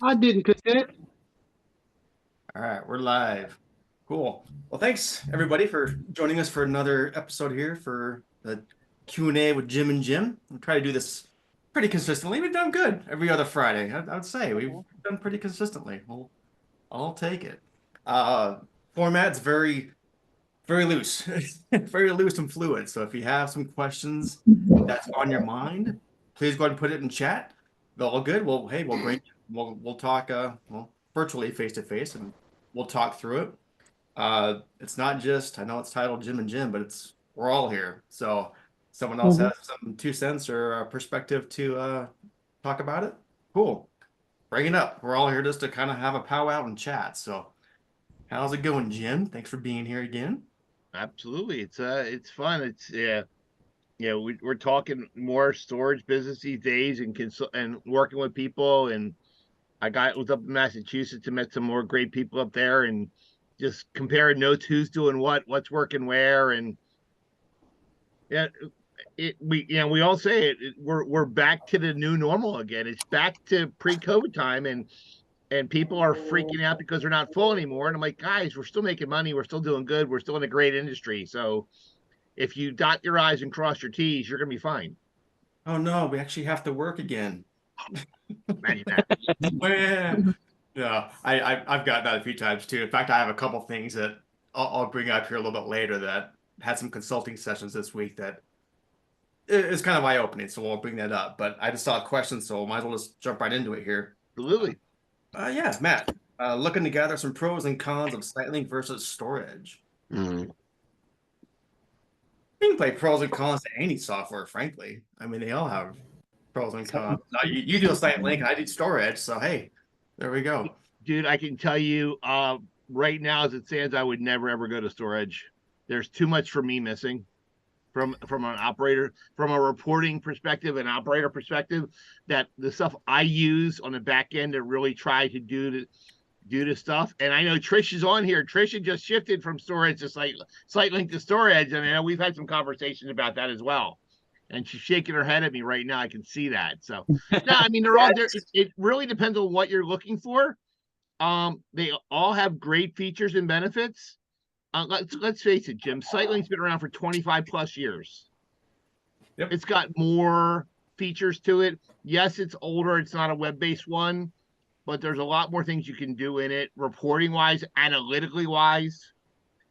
I didn't consent. All right, we're live. Cool. Well, thanks everybody for joining us for another episode here for the Q&A with Jim and Jim. We try to do this pretty consistently. We've done good every other Friday. I would say we've done pretty consistently. I'll take it. Uh, Format's very loose, very loose and fluid. So if you have some questions that's on your mind, please go ahead and put it in chat. All good. Well, hey, we'll talk virtually face to face and we'll talk through it. It's not just I know it's titled Jim and Jim, but it's we're all here. So someone else Mhm. has some 2 cents or a perspective to talk about it. Cool. Bring it up. We're all here just to kind of have a powwow and chat. So how's it going, Jim? Thanks for being here again. Absolutely. It's fun. We're talking more storage business these days and working with people. And was up in Massachusetts and met some more great people up there and just comparing notes, who's doing what's working where. And yeah, we all say we're back to the new normal again. It's back to pre-COVID time, and people are freaking out because they're not full anymore. And I'm like, guys, we're still making money, we're still doing good, we're still in a great industry. So if you dot your I's and cross your T's, you're gonna be fine. Oh no, we actually have to work again. Imagine that. Yeah, yeah. I've gotten that a few times too. In fact, I have a couple things that I'll bring up here a little bit later that had some consulting sessions this week that is kind of eye-opening, so we'll bring that up. But I just saw a question, so might as well just jump right into it here. Absolutely. Yeah, Matt, looking to gather some pros and cons of SiteLink versus storage. Mm. You can play pros and cons to any software, frankly. I mean, they all have pros and cons. Now, you do a SiteLink, I do storage, so hey, there we go. Dude, I can tell you right now as it stands, I would never ever go to storage. There's too much for me missing from an operator, from a reporting perspective and operator perspective, that the stuff I use on the back end to really try to do the stuff. And I know Trish is on here. Trisha just shifted from storage to SiteLink to storage, and I know we've had some conversations about that as well. And she's shaking her head at me right now. I can see that. So, no, I mean they're all there. It really depends on what you're looking for. They all have great features and benefits. Let's face it, Jim. SiteLink's been around for 25 plus years. Yep. It's got more features to it. Yes, it's older. It's not a web-based one, but there's a lot more things you can do in it, reporting wise, analytically wise,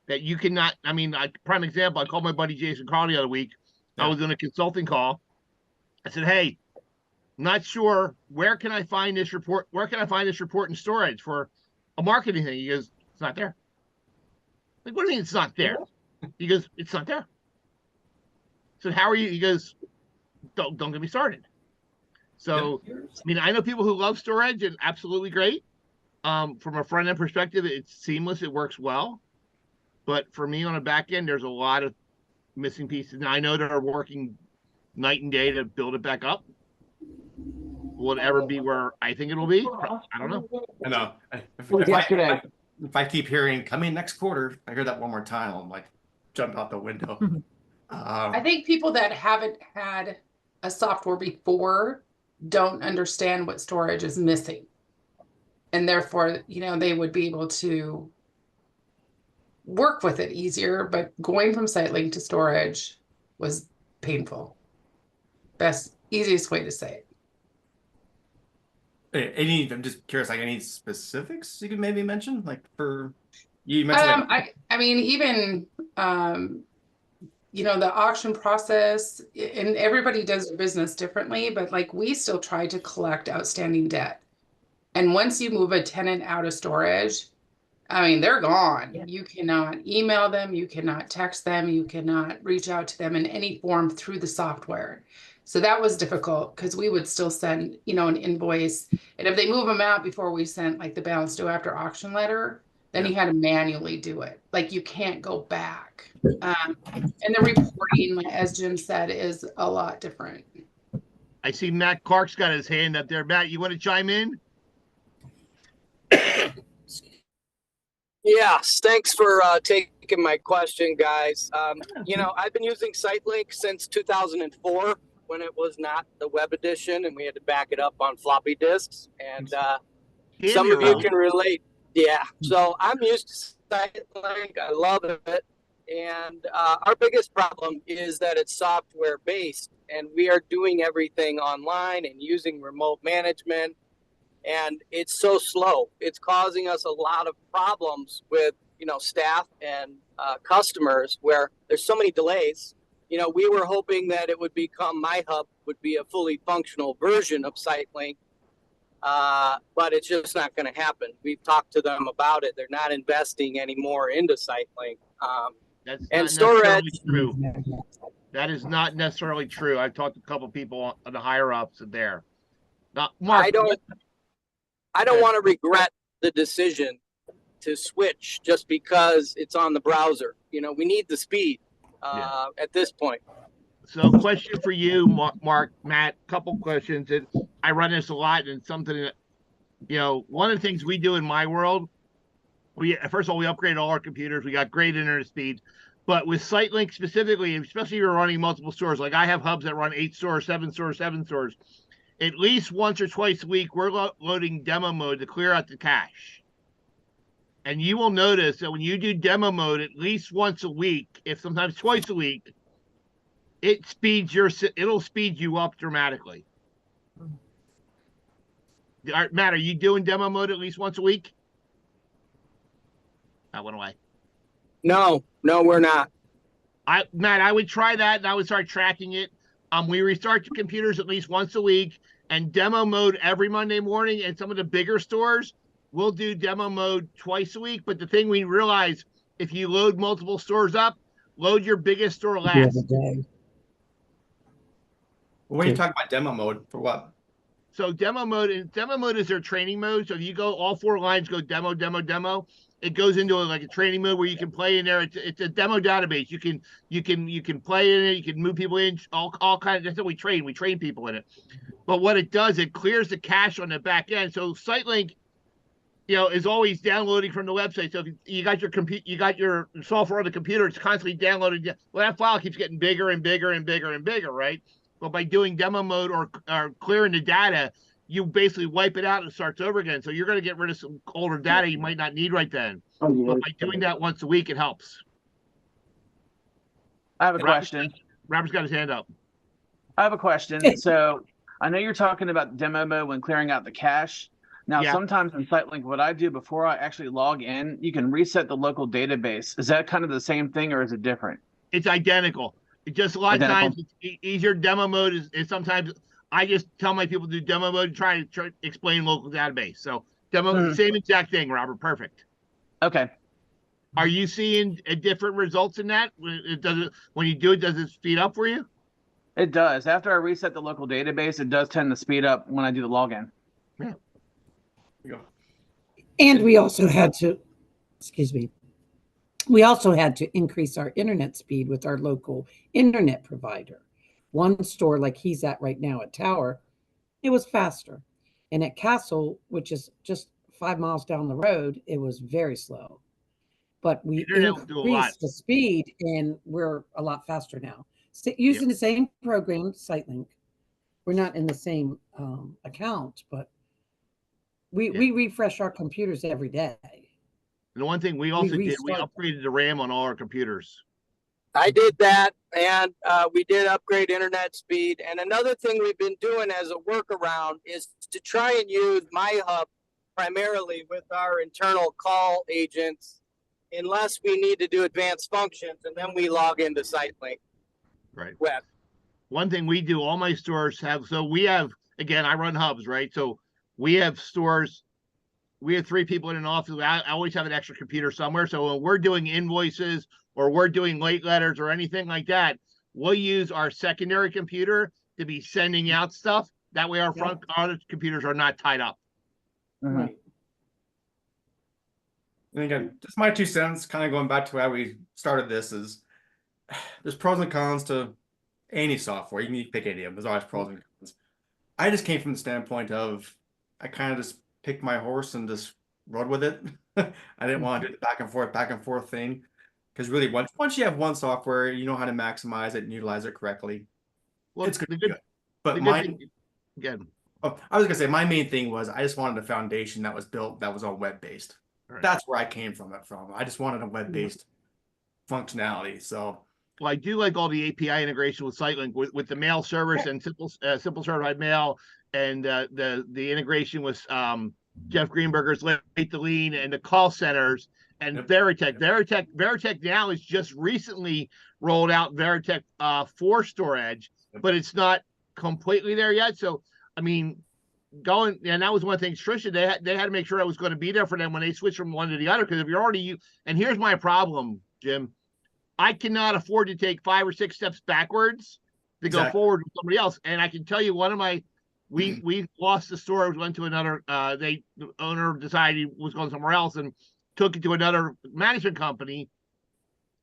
that you cannot. I mean, prime example. I called my buddy Jason Carl the other week. I Yeah. was in a consulting call. I said, "Hey, I'm not sure where can I find this report. Where can I find this report in storage for a marketing thing?" He goes, "It's not there." Like, what do you mean it's not there? He goes, "It's not there." So how are you? He goes, "Don't get me started." Yep. So, I mean, I know people who love storage and absolutely great. From a front end perspective, it's seamless. It works well. But for me on a back end, there's a lot of missing pieces. And I know they're working night and day to build it back up. Will it ever be where I think it will be? I don't know. I know. Yesterday. If I keep hearing coming next quarter, I hear that one more time, I'm like, jump out the window. I think people that haven't had a software before don't understand what storage is missing. And therefore, they would be able to work with it easier, but going from SiteLink to storage was painful. Best, easiest way to say it. I'm just curious, like any specifics you could maybe mention, like for you mentioned I mean, even the auction process, and everybody does their business differently, but like we still try to collect outstanding debt. And once you move a tenant out of storage, I mean, they're gone. Yeah. You cannot email them, you cannot text them, you cannot reach out to them in any form through the software. So that was difficult because we would still send, an invoice. And if they move them out before we sent like the balance due after auction letter, then Yeah. you had to manually do it. Like you can't go back. And the reporting, as Jim said, is a lot different. I see Matt Clark's got his hand up there. Matt, you want to chime in? Yes, thanks for taking my question, guys. I've been using SiteLink since 2004 when it was not the web edition and we had to back it up on floppy disks. And Some of you really? can relate. Yeah. So I'm used to SiteLink. I love it. And our biggest problem is that it's software based and we are doing everything online and using remote management. And it's so slow. It's causing us a lot of problems with, staff and customers where there's so many delays. We were hoping that it would become MyHub would be a fully functional version of SiteLink. But it's just not going to happen. We've talked to them about it. They're not investing anymore into SiteLink. That's And not storage. necessarily true. That is not necessarily true. I've talked to a couple people on the higher ups there. Now, Mark, I don't want to regret the decision to switch just because it's on the browser. We need the speed at this point. So, question for you, Mark, Matt. Couple questions. And I run this a lot, and something that one of the things we do in my world, first of all we upgrade all our computers. We got great internet speed, but with SiteLink specifically, especially if you're running multiple stores, like I have hubs that run 8 stores, 7 stores, 7 stores. At least once or twice a week, we're loading demo mode to clear out the cache. And you will notice that when you do demo mode at least once a week, if sometimes twice a week, it'll speed you up dramatically. Matt, are you doing demo mode at least once a week? That went away. No, we're not. Matt, I would try that and I would start tracking it. We restart the computers at least once a week and demo mode every Monday morning. And some of the bigger stores will do demo mode twice a week. But the thing we realize, if you load multiple stores up, load your biggest store last. When you talk about demo mode, for what? So demo mode is their training mode. So if you go, all 4 lines go demo, demo, demo. It goes into like a training mode where you can play in there. It's a demo database. You can play in it. You can move people in. All kinds. That's how we train. We train people in it. But what it does, it clears the cache on the back end. So SiteLink, is always downloading from the website. So if you got your software on the computer, it's constantly downloading. Well, that file keeps getting bigger and bigger and bigger and bigger, right? But by doing demo mode or clearing the data, you basically wipe it out and it starts over again. So you're going to get rid of some older data you might not need right then. But by doing that once a week, it helps. I have a question. Robert's got his hand up. I have a question. So I know you're talking about demo mode when clearing out the cache. Now, sometimes in SiteLink, what I do before I actually log in, you can reset the local database. Is that kind of the same thing or is it different? It's identical. It's just a lot of times it's easier. Demo mode is sometimes I just tell my people to do demo mode and try to explain local database. So demo, same exact thing, Robert. Perfect. Okay. Are you seeing a different results in that? When you do it, does it speed up for you? It does. After I reset the local database, it does tend to speed up when I do the login. Yeah. And we also had to, we also had to increase our internet speed with our local internet provider. One store like he's at right now at Tower, it was faster. And at Castle, which is just 5 miles down the road, it was very slow. But we increased the speed and we're a lot faster now. Using the same program, SiteLink. We're not in the same account, but we refresh our computers every day. And the one thing we also did, we upgraded the RAM on all our computers. I did that, and we did upgrade internet speed. And another thing we've been doing as a workaround is to try and use MyHub primarily with our internal call agents, unless we need to do advanced functions, and then we log into SiteLink. Right. Web. One thing we do, all my stores have, so we have, again, I run hubs, right? So we have stores, we have 3 people in an office. I always have an extra computer somewhere. So when we're doing invoices or we're doing late letters or anything like that, we'll use our secondary computer to be sending out stuff. That way our front other computers are not tied up. Right. And again, just my 2 cents, kind of going back to how we started this, is there's pros and cons to any software. You can pick any of them. There's always pros and cons. I just came from the standpoint of I kind of just picked my horse and just rode with it. I didn't want to do the back and forth thing. Because really, once you have one software, you know how to maximize it and utilize it correctly. Well, it's good. But again, Oh, I was gonna say my main thing was I just wanted a foundation that was built that was all web based. Right. That's where I came from. I just wanted a web based functionality. So Well, I do like all the API integration with SiteLink with the mail service and simple certified mail, and the integration with Jeff Greenberger's Late to Lean and the call centers and Veritech. Veritech now is just recently rolled out Veritech for storage, but it's not completely there yet. So I mean, and that was one of the things Trisha, they had to make sure I was going to be there for them when they switched from one to the other, because if you're already and here's my problem, Jim. I cannot afford to take 5 or 6 steps backwards to go forward with somebody else. And I can tell you, we lost the store, went to another. The owner decided he was going somewhere else and took it to another management company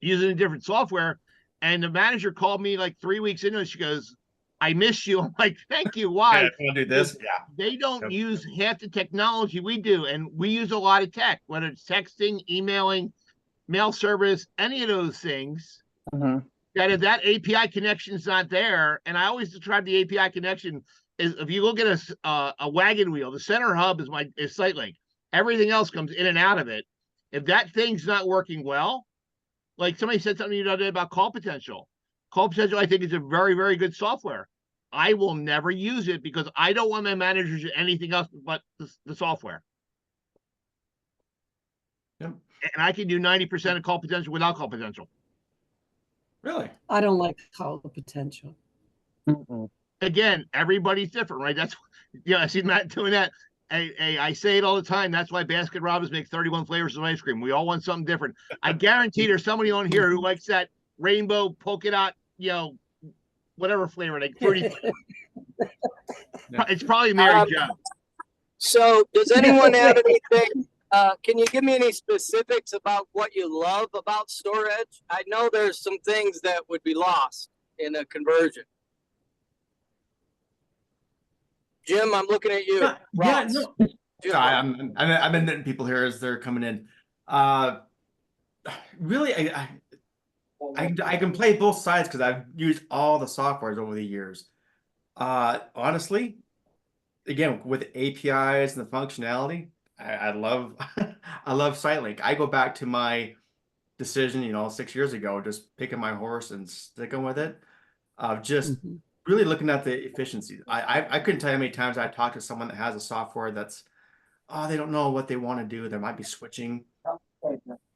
using a different software. And the manager called me like 3 weeks into it. She goes, "I miss you." I'm like, "Thank you." Why? yeah, want to do this? Yeah. They don't use half the technology we do, and we use a lot of tech, whether it's texting, emailing, mail service, any of those things. That if that API connection is not there, and I always describe the API connection is if you look at a wagon wheel, the center hub is SiteLink. Everything else comes in and out of it. If that thing's not working well, like somebody said something the other day about Call Potential. Call Potential, I think, is a very, very good software. I will never use it because I don't want my managers to anything else but the software. Yep. And I can do 90% of Call Potential without Call Potential. Really? I don't like Call Potential. Again, everybody's different, right? That's I see Matt doing that. I say it all the time. That's why Baskin Robbins make 31 flavors of ice cream. We all want something different. I guarantee there's somebody on here who likes that rainbow polka dot, whatever flavor, like fruity flavor. It's probably Mary Jo. So does anyone have anything? Can you give me any specifics about what you love about storage? I know there's some things that would be lost in a conversion. Jim, I'm looking at you. Yeah, no. I've been meeting people here as they're coming in. Really, I can play both sides because I've used all the softwares over the years. Honestly, again, with APIs and the functionality, I love I love SiteLink. I go back to my decision, 6 years ago, just picking my horse and sticking with it. Just really looking at the efficiency. I couldn't tell you how many times I talked to someone that has a software that's, they don't know what they want to do. They might be switching.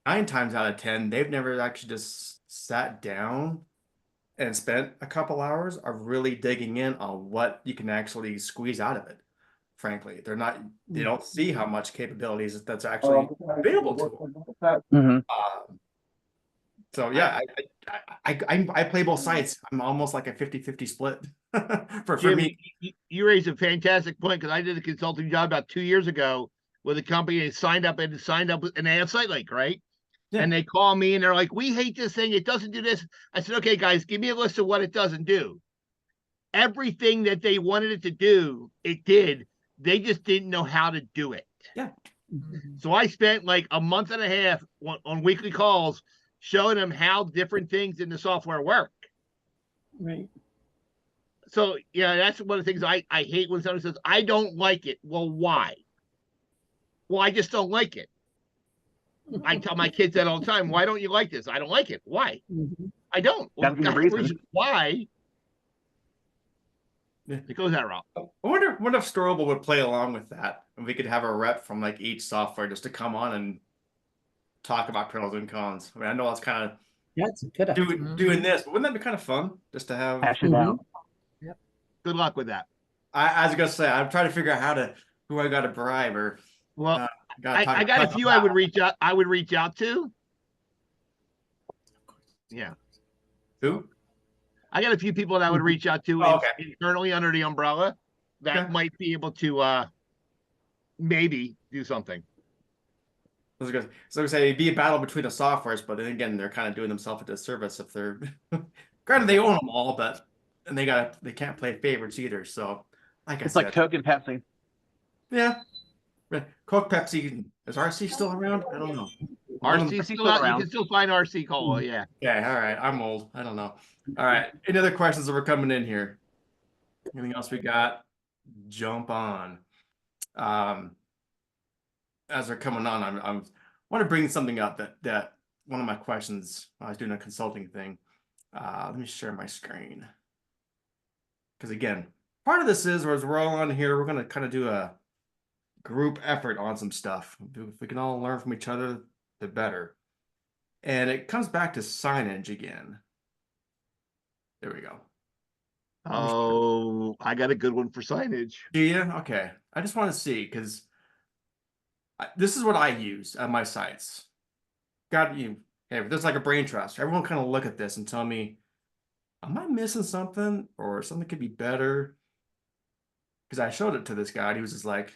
9 times out of 10, they've never actually just sat down and spent a couple hours of really digging in on what you can actually squeeze out of it. Frankly, they don't see how much capabilities that's actually available to them. So yeah, I play both sides. I'm almost like a 50-50 split for Jim, me. You raised a fantastic point because I did a consulting job about 2 years ago with a company and signed up and they have SiteLink, right? Yeah. And they call me and they're like, "We hate this thing. It doesn't do this." I said, "Okay, guys, give me a list of what it doesn't do." Everything that they wanted it to do, it did. They just didn't know how to do it. Yeah. So I spent like a month and a half on weekly calls showing them how different things in the software work. Right. So, that's one of the things I hate when somebody says, "I don't like it." Well, why? Well, I just don't like it. I tell my kids that all the time. "Why don't you like this?" "I don't like it." "Why?" "I don't." Well, that's the reason why. It goes that route. I wonder if Storable would play along with that, and we could have a rep from like each software just to come on and talk about pros and cons. I mean, I know it's kind of that's good doing this, but wouldn't that be kind of fun just to have? Hash it out. Yep. Good luck with that. I was gonna say I'm trying to figure out who I got to bribe or. Well, I got a few I would reach out. I would reach out to. Yeah. Who? I got a few people that I would reach out to internally under the umbrella that might be able to maybe do something. I was gonna say it'd be a battle between the softwares, but then again, they're kind of doing themselves a disservice if they're granted they own them all, but and they can't play favorites either. So it's like Coke and Pepsi. Yeah. Coke, Pepsi. Is RC still around? I don't know. RC still around. You can still find RC Cola, yeah. Yeah, all right. I'm old. I don't know. All right. Any other questions that were coming in here? Anything else we got? jump on. As they're coming on, I want to bring something up that one of my questions. I was doing a consulting thing. Let me share my screen. Because again, part of this is as we're all on here, we're going to kind of do a group effort on some stuff. If we can all learn from each other, the better. And it comes back to signage again. There we go. Oh, I got a good one for signage. Do you? Okay. I just want to see because this is what I use at my sites. Got you. Hey, there's like a brain trust. Everyone kind of look at this and tell me, am I missing something or something could be better? Because I showed it to this guy and he was just like,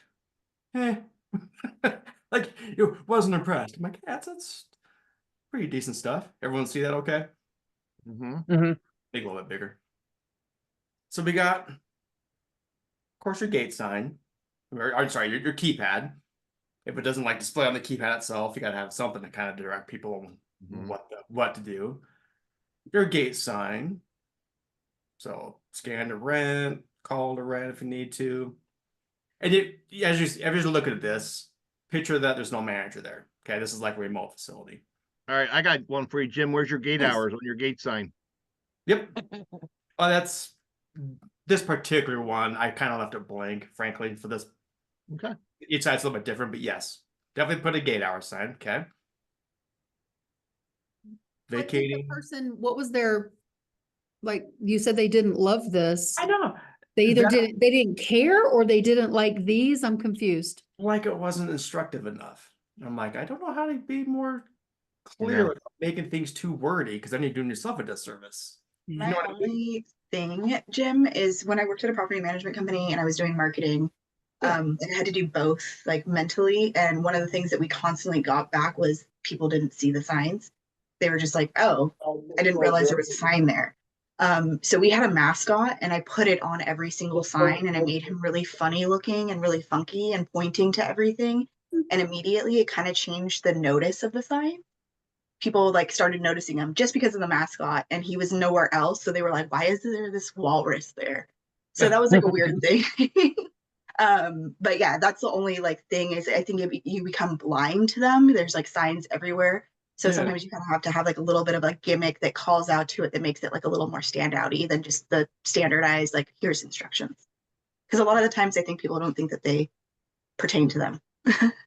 eh. Like, he wasn't impressed. I'm like, yeah, that's pretty decent stuff. Everyone see that okay? Mm-hmm. Mm-hmm. Make it a little bit bigger. So we got, of course, your gate sign. Or, I'm sorry, your keypad. If it doesn't like display on the keypad itself, you got to have something to kind of direct people on what to do. Your gate sign. So scan to rent, call to rent if you need to. And as you look at this, picture that there's no manager there. Okay, this is like a remote facility. All right, I got one for you, Jim. Where's your gate Nice. hours on your gate sign? Yep. Oh, that's this particular one. I kind of left it blank, frankly, for this. Okay. Each side's a little bit different, but yes, definitely put a gate hour sign. Okay. Vacating. The person, what was their, like you said, they didn't love this. I know. They either they didn't care or they didn't like these. I'm confused. Like it wasn't instructive enough. I'm like, I don't know how to be more clear without making things too wordy because then you're doing yourself a disservice. My You know what I mean? only thing, Jim, is when I worked at a property management company and I was doing marketing, and I had to do both like mentally. And one of the things that we constantly got back was people didn't see the signs. They were just like, oh, I didn't realize there was a sign there. So we had a mascot and I put it on every single sign and I made him really funny looking and really funky and pointing to everything. And immediately it kind of changed the notice of the sign. People like started noticing him just because of the mascot and he was nowhere else. So they were like, why is there this walrus there? So that was like a weird thing. But yeah, that's the only like thing is I think you become blind to them. There's like signs everywhere. So sometimes you kind of have to have like a little bit of a gimmick that calls out to it that makes it like a little more standouty than just the standardized, like here's instructions. Because a lot of the times I think people don't think that they pertain to them.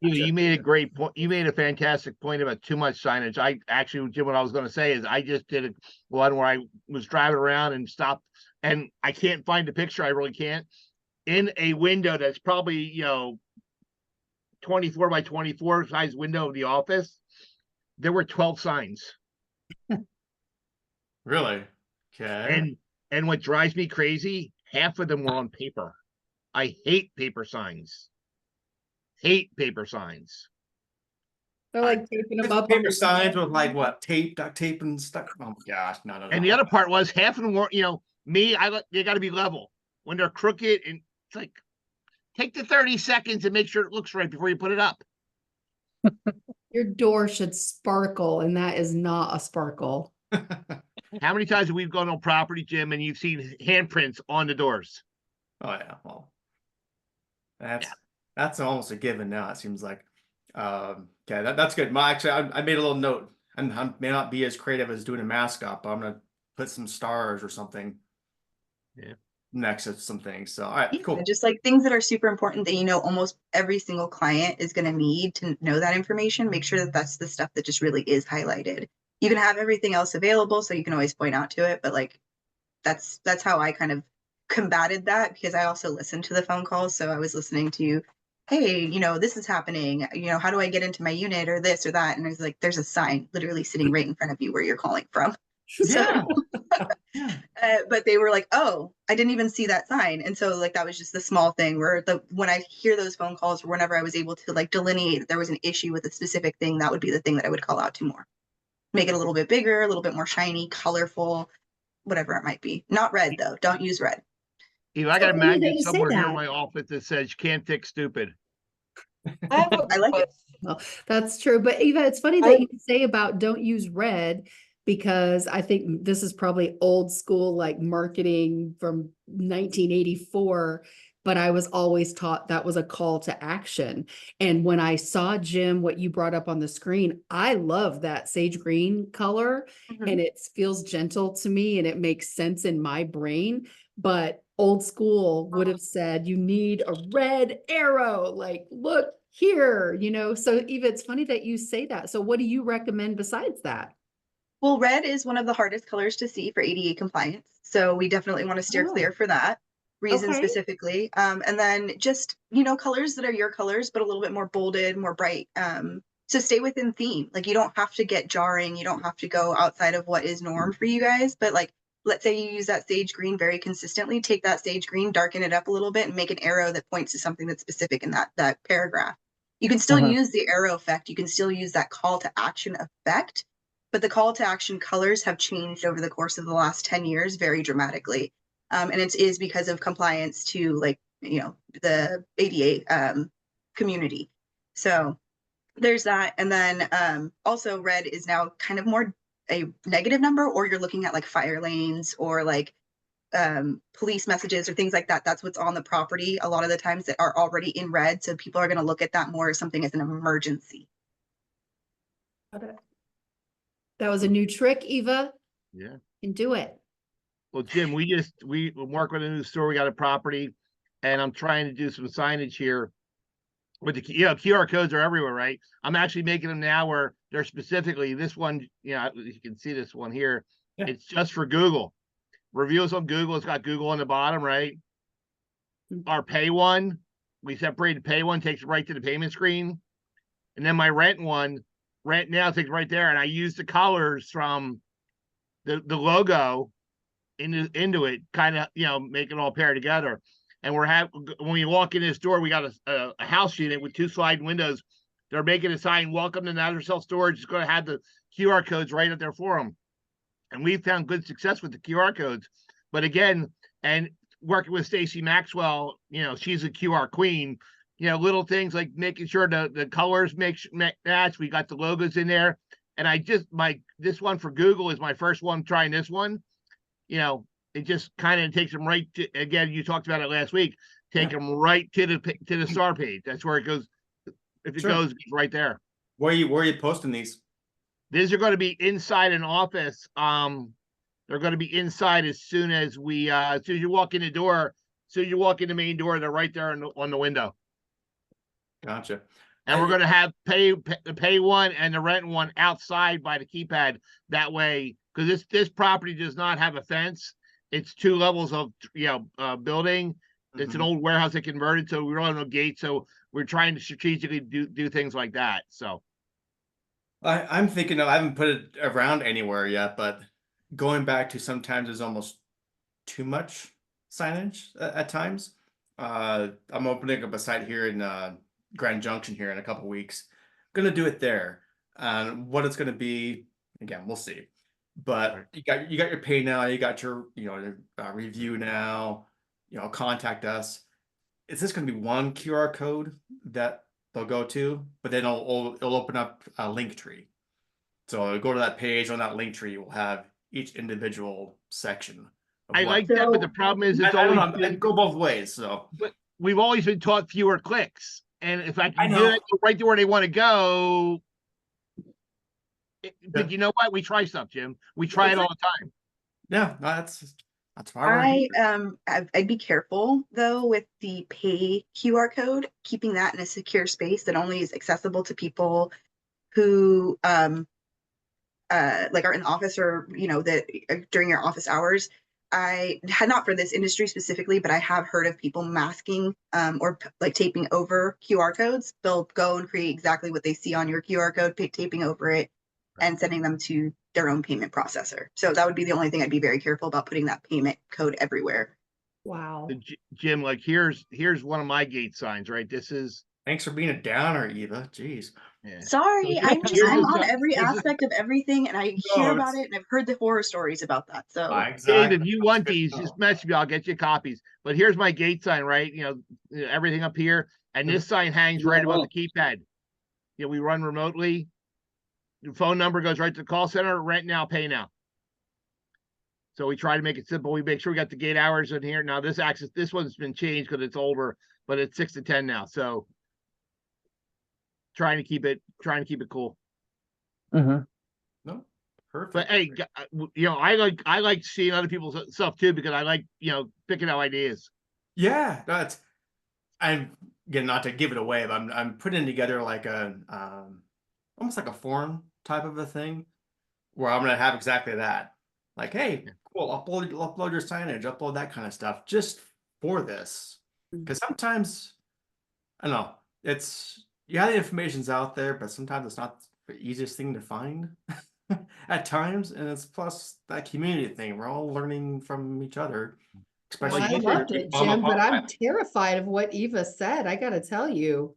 You made a great point. You made a fantastic point about too much signage. I actually, Jim, what I was going to say is I just did one where I was driving around and stopped and I can't find the picture. I really can't. In a window that's probably, 24 by 24 size window of the office, there were 12 signs. Really? Okay. And what drives me crazy, half of them were on paper. I hate paper signs. Hate paper signs. They're like taping them up. Paper signs with like what duct tape and stuff. Oh my gosh, no. And the other part was half of them were, they got to be level. When they're crooked, and it's like, take the 30 seconds and make sure it looks right before you put it up. Your door should sparkle, and that is not a sparkle. How many times have we gone on property, Jim, and you've seen handprints on the doors? Oh yeah, well, that's almost a given now. It seems like. Okay, that's good. Actually, I made a little note. I may not be as creative as doing a mascot, but I'm gonna put some stars or something. Yeah. Next to some things. So all right, cool. Just like things that are super important that almost every single client is going to need to know that information. Make sure that that's the stuff that just really is highlighted. You can have everything else available, so you can always point out to it. But like that's how I kind of combated that because I also listened to the phone calls. So I was listening to, hey, this is happening. How do I get into my unit or this or that? And I was like, there's a sign literally sitting right in front of you where you're calling from. Yeah. But they were like, oh, I didn't even see that sign. And so like that was just the small thing where when I hear those phone calls or whenever I was able to like delineate that there was an issue with a specific thing, that would be the thing that I would call out to more. Make it a little bit bigger, a little bit more shiny, colorful, whatever it might be. Not red though. Don't use red. I got a funny that magnet you say somewhere here that. in my office that says you can't fix stupid. I like it. Well, that's true. But Eva, it's funny that you say about don't use red because I think this is probably old school, like marketing from 1984. but I was always taught that was a call to action. And when I saw, Jim, what you brought up on the screen, I love that sage green color, and it feels gentle to me and it makes sense in my brain. But old school would have said you need a red arrow, like, look here, So Eva, it's funny that you say that. So what do you recommend besides that? Well, red is one of the hardest colors to see for ADA compliance. So we definitely want to steer clear for that reason specifically. And then just, colors that are your colors, but a little bit more bolded, more bright. So stay within theme. Like, you don't have to get jarring. You don't have to go outside of what is norm for you guys. But like, let's say you use that sage green very consistently, take that sage green, darken it up a little bit, and make an arrow that points to something that's specific in that paragraph. You can still use the arrow effect. You can still use that call to action effect, but the call to action colors have changed over the course of the last 10 years very dramatically. And it is because of compliance to, like, the ADA community. So there's that. And then also red is now kind of more a negative number, or you're looking at like fire lanes or like police messages or things like that. That's what's on the property a lot of the times that are already in red. So people are going to look at that more as something as an emergency. That was a new trick, Eva. Yeah. You can do it. Well, Jim, we work with a new store. We got a property, and I'm trying to do some signage here. With the QR codes are everywhere, right? I'm actually making them now where they're specifically this one. You can see this one here. Yeah. It's just for Google reviews on Google. It's got Google on the bottom, right? Our pay one, we separated pay one, takes it right to the payment screen, and then my rent one, rent now takes right there, and I use the colors from the logo into it, kind of make it all pair together. And when we walk in this door, we got a house unit with 2 sliding windows. They're making a sign, "Welcome to Natural Self Storage." It's going to have the QR codes right up there for them. And we've found good success with the QR codes. But again, and working with Stacy Maxwell, she's a QR queen. Little things like making sure the colors match. We got the logos in there. And this one for Google is my first one trying this one. It just kind of takes them right to, again, you talked about it last week, take them right to the star page. That's where it goes. If it goes, it's right there. Where are you posting these? These are going to be inside an office. They're going to be inside as soon as you walk in the door, the main door, they're right there on the window. Gotcha. And we're going to have the pay one and the rent one outside by the keypad. That way, because this property does not have a fence. It's 2 levels of building. It's an old warehouse that converted, so we don't have no gate. So we're trying to strategically do things like that. So I'm thinking I haven't put it around anywhere yet, but going back to sometimes there's almost too much signage at times. I'm opening up a site here in Grand Junction here in a couple weeks. Gonna do it there. What it's gonna be, again, we'll see. But you got your pay now. You got your review now. Contact us. It's just gonna be one QR code that they'll go to, but then it'll open up a link tree. So go to that page. On that link tree, you'll have each individual section. I like that, but the problem is it's always go both ways. So, but we've always been taught fewer clicks, and if I can do it right to where they want to go. But you know what? We try stuff, Jim. We try it all the time. Yeah, that's why I'd be careful though with the pay QR code, keeping that in a secure space that only is accessible to people who like are in the office or that during your office hours. I had not for this industry specifically, but I have heard of people masking or like taping over QR codes. They'll go and create exactly what they see on your QR code, taping over it, and sending them to their own payment processor. So that would be the only thing I'd be very careful about, putting that payment code everywhere. Wow. Jim, like here's one of my gate signs, right? This is. Thanks for being a downer, Eva. Jeez. Yeah. Sorry, I'm on every aspect of everything, and I hear about it, and I've heard the horror stories about that. So, Dave, if you want these, just message me. I'll get you copies. But here's my gate sign, right? Everything up here, and this sign hangs right above the keypad. We run remotely. The phone number goes right to the call center. Rent now, pay now. So we try to make it simple. We make sure we got the gate hours in here. Now this one's been changed because it's older, but it's 6 to 10 now. So trying to keep it cool. Mm-hmm. No, perfect. But hey, I like seeing other people's stuff too, because I like, picking out ideas. Yeah, that's. I'm again, not to give it away, but I'm putting together like a almost like a forum type of a thing where I'm gonna have exactly that. Like, hey, cool, upload your signage, upload that kind of stuff just for this. Because sometimes, I don't know, the information's out there, but sometimes it's not the easiest thing to find at times. And it's plus that community thing. We're all learning from each other. Well, I loved it, Jim, but I'm terrified of what Eva said. I gotta tell you,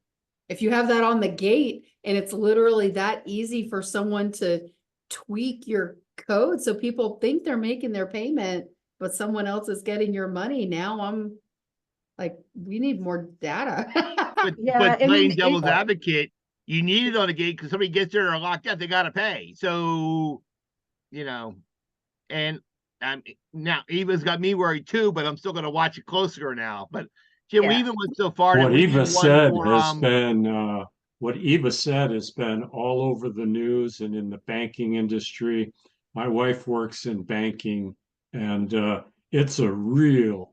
if you have that on the gate and it's literally that easy for someone to tweak your code so people think they're making their payment, but someone else is getting your money. Now I'm like, we need more data. But playing devil's advocate, you need it on the gate because somebody gets there or locked out, they gotta pay. So, and now Eva's got me worried too, but I'm still going to watch it closer now. But Jim, we even went so far. What Eva said has been all over the news and in the banking industry. My wife works in banking, and it's a real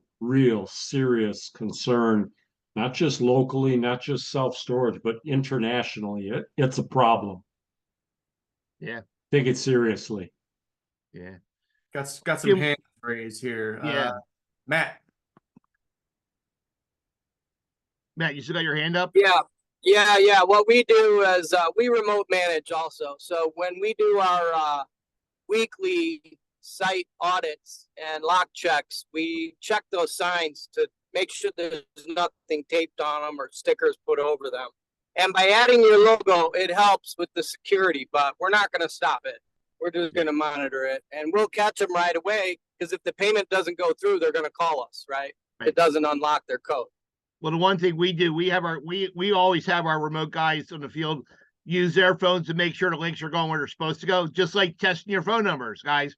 serious concern, not just locally, not just self-storage, but internationally. It's a problem. Yeah. Take it seriously. Yeah. Got some hands raised here. Yeah. Matt, you still got your hand up? Yeah. What we do is we remote manage also. So when we do our weekly site audits and lock checks, we check those signs to make sure there's nothing taped on them or stickers put over them. And by adding your logo, it helps with the security, but we're not going to stop it. We're just going to monitor it, and we'll catch them right away, because if the payment doesn't go through, they're going to call us, right? It doesn't unlock their code. Well, the one thing we do, we always have our remote guys on the field use their phones to make sure the links are going where they're supposed to go, just like testing your phone numbers, guys.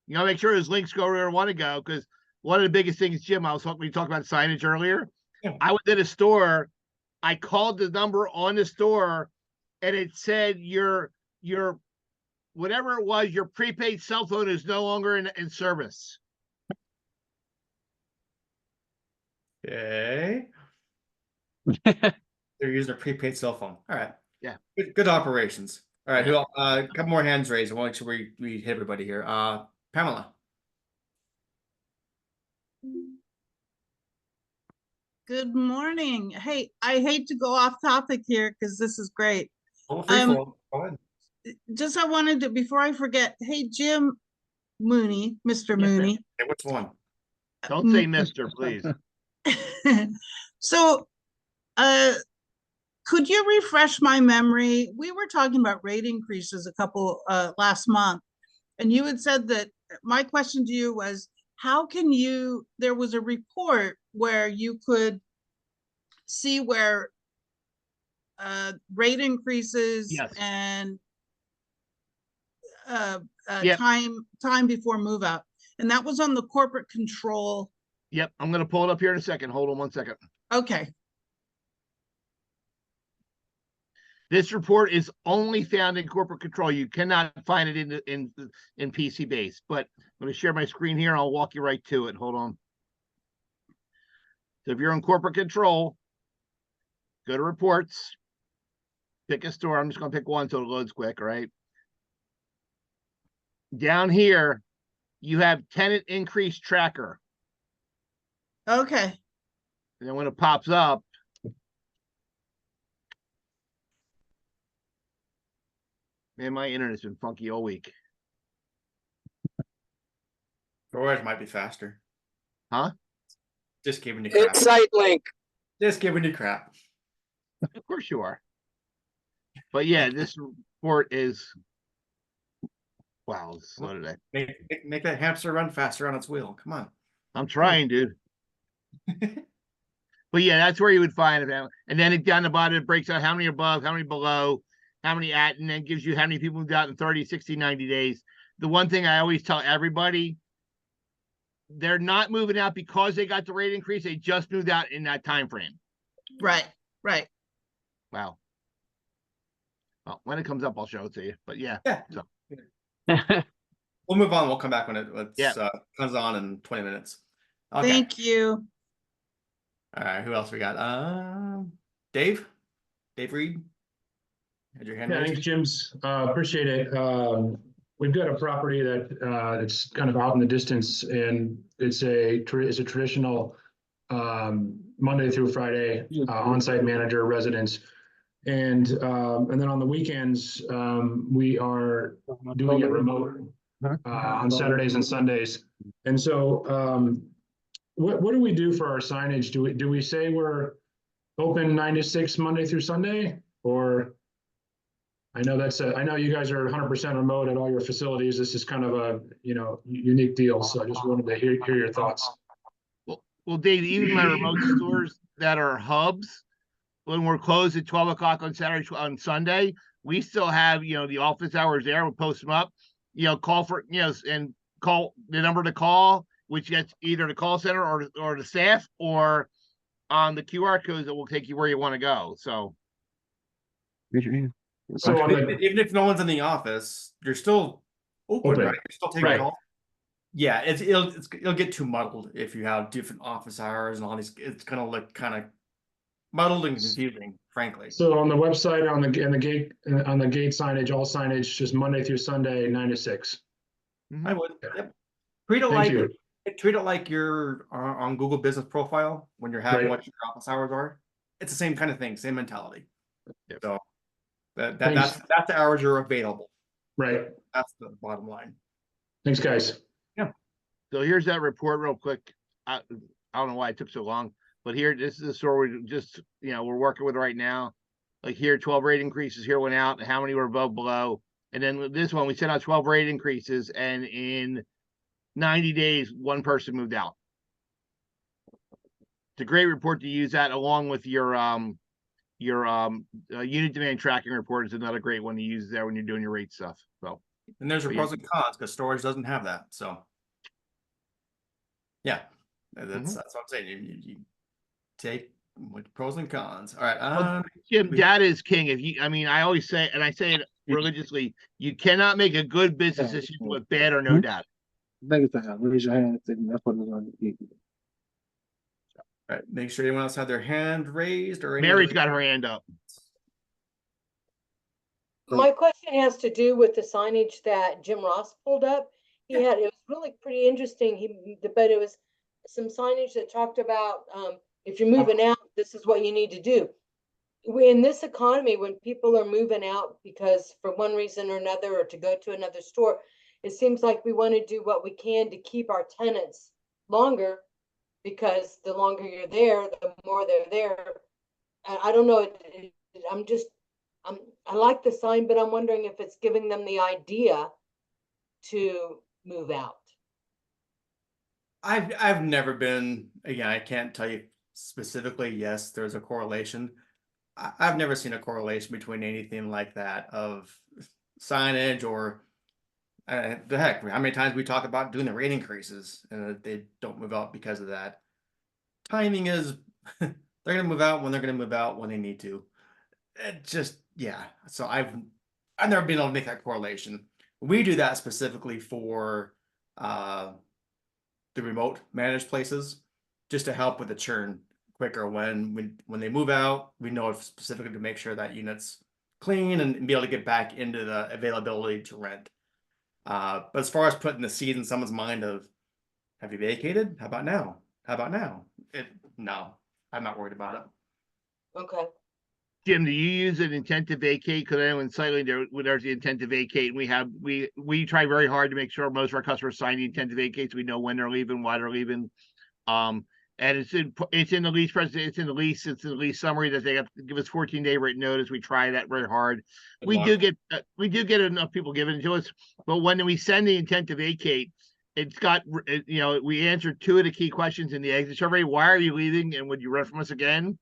Make sure those links go where they want to go, because one of the biggest things, Jim, we talked about signage earlier. Yeah. I was in a store, I called the number on the store, and it said your whatever it was, your prepaid cell phone is no longer in service. Okay. They're using a prepaid cell phone. All right. Yeah. Good operations. All right. A couple more hands raised. I want to make sure we hit everybody here. Pamela. Good morning. Hey, I hate to go off topic here because this is great. Go ahead. Just I wanted to, before I forget, hey, Jim Mooney, Mr. Mooney. Hey, which one? Don't say Mr., please. So, could you refresh my memory? We were talking about rate increases a couple last month, and you had said that my question to you was, how can you, there was a report where you could see where rate increases and time before move out, and that was on the corporate control. Yep, I'm going to pull it up here in a second. Hold on 1 second. Okay. This report is only found in corporate control. You cannot find it in PC base. But I'm going to share my screen here, and I'll walk you right to it. Hold on. So if you're in corporate control, go to reports, pick a store. I'm just going to pick one so it loads quick, right? Down here, you have tenant increase tracker. Okay. And then when it pops up, man, my internet's been funky all week. Storage might be faster. Huh? Just giving you crap. It's site link. Just giving you crap. Of course you are. But yeah, this report is, wow, it's slow today. Make that hamster run faster on its wheel. Come on. I'm trying, dude. But yeah, that's where you would find it. And then down the bottom, it breaks out how many above, how many below, how many at, and then gives you how many people moved out in 30, 60, 90 days. The one thing I always tell everybody they're not moving out because they got the rate increase. They just moved out in that time frame. Right, right. Wow. Well, when it comes up, I'll show it to you. But yeah. So. We'll move on. We'll come back when it comes on in 20 minutes. Okay. Thank you. All right. Who else we got? Dave Reed. Had your hand raised? Thanks, Jim's. Appreciate it. We've got a property that it's kind of out in the distance, and it's a traditional Monday through Friday on-site manager residence. And then on the weekends, we are doing it remote on Saturdays and Sundays. And so what do we do for our signage? Do we say we're open 9 to 6 Monday through Sunday? Or I know you guys are 100% remote at all your facilities. This is kind of a unique deal. So I just wanted to hear your thoughts. Well, Dave, even my remote stores that are hubs, when we're closed at 12 o'clock on Saturday, on Sunday, we still have, the office hours there. We'll post them up, call for, and call the number to call, which gets either the call center or the staff, or on the QR codes that will take you where you want to go. So. So even if no one's in the office, you're still open. Right? You're still taking calls. Yeah, it'll get too muddled if you have different office hours and all these. It's gonna look kind of muddled and confusing, frankly. So on the website, on the gate signage, all signage, just Monday through Sunday, 9 to 6. I would. Yep. Treat it like you're on Google Business Profile when you're having what your office hours are. It's the same kind of thing, same mentality. Yep. So that's the hours you're available. Right. That's the bottom line. Thanks, guys. Yeah. So here's that report real quick. I don't know why it took so long, but this is the store we're just, we're working with right now. Like here, 12 rate increases here went out, and how many were above, below. And then this one, we sent out 12 rate increases, and in 90 days, one person moved out. It's a great report to use that along with your unit demand tracking report is another great one to use there when you're doing your rate stuff. So, and there's your pros and cons, because storage doesn't have that. So yeah, that's what I'm saying. You take with pros and cons. All right. Jim, data is king. I always say, and I say it religiously, you cannot make a good business decision with bad or no data. Raise your hand. That's what it's going to be. All right, make sure anyone else had their hand raised or Mary's got her hand up. My question has to do with the signage that Jim Ross pulled up. It was really pretty interesting. But it was some signage that talked about if you're moving out, this is what you need to do. In this economy, when people are moving out because for one reason or another, or to go to another store, it seems like we want to do what we can to keep our tenants longer, because the longer you're there, the more they're there. I don't know. I like the sign, but I'm wondering if it's giving them the idea to move out. I've never been, again, I can't tell you specifically. Yes, there's a correlation. I've never seen a correlation between anything like that of signage or the heck. How many times we talk about doing the rate increases and they don't move out because of that. Timing is they're going to move out when they're going to move out when they need to. It just, yeah. So I've never been able to make that correlation. We do that specifically for the remote managed places, just to help with the churn quicker. When they move out, we know specifically to make sure that unit's clean and be able to get back into the availability to rent. But as far as putting the seed in someone's mind of, have you vacated? How about now? How about now? No, I'm not worried about it. Okay. Jim, do you use an intent to vacate? Because I know in Sightline there's the intent to vacate, and we try very hard to make sure most of our customers sign the intent to vacate, so we know when they're leaving, why they're leaving. And it's in the lease it's in the lease summary that they have to give us 14-day written notice. We try that very hard. We do get enough people giving it to us, but when we send the intent to vacate, it's got, we answered 2 of the key questions in the exit survey. Why are you leaving? And would you rent from us again?